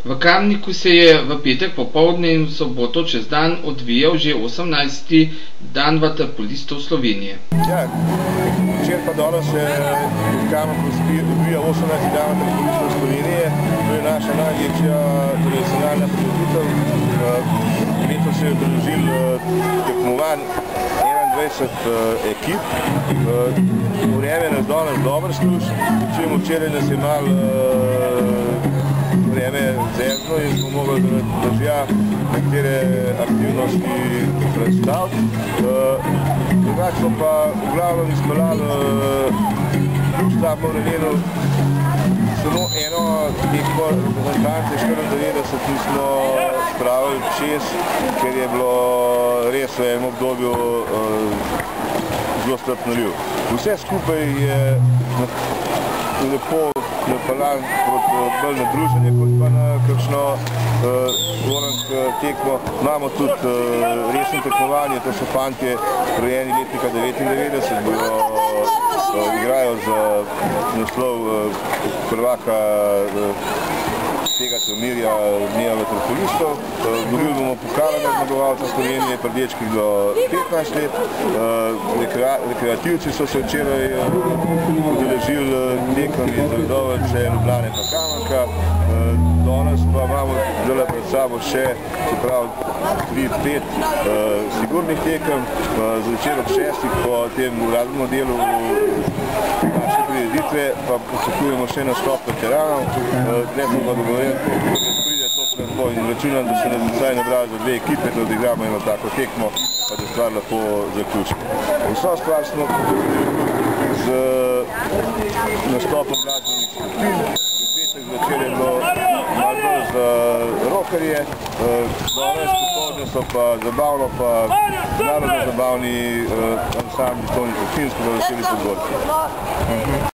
V Kamniku se je v petek popoldne in v soboto čez dan odvijal že 18. dan vaterpolistov Slovenije. Ja, včeraj pa danes se v Kamniku odvija 18. dan vaterpolistov Slovenije. To je naša največja tradicionalna prireditev. Letos se je udeležil tekmovanj 21 ekip. Vreme nas danes dobro služi, čemu včeraj nas je malo vreme zemno in smo mogli držja nekatere aktivnosti predstaviti. Drugače smo pa v glavnem izpeljali kljub slabemu vremenu samo eno tekmo reprezentance 94 nismo spravili čez, ker je bilo res v enem obdobju zelo strpnoljiv. Vse skupaj je lepo napeljan bolj na druženje, kot pa na kakšno tekmo. Imamo tudi resno tekmovanje, to so fantje rojeni letnika 99, igrajo za naslov prvaka tega turnirja Dneva vaterpolistov. Dobili bomo pokale na zmagovalca Slovenije, pri dečkih do 15 let. Rekreativci so se včeraj udeležili tekem iz Radovljice, Ljubljane pa Kamenka. Danes pa imamo zdaj pred sabo še, se pravi, 3-5 sigurnih tekem. Zvečer ob 6 po tem uradnem delu naše prireditve pa pričakujemo še nastop veteranov. Tukaj smo pa dogovorili, da pride tokrat bo in računam, da se nas vsaj nabrali za dve ekipe, da odigramo eno tako tekmo, pa da stvar lepo zaključi. Vso stvar smo z nastopom glasbenih skupin. V petek zvečer je bilo malo bolj za rockerje, danes popoldne so pa zabavno pa narodno zabavni ansambli Stolni Trofin, smo veseli Podgorci.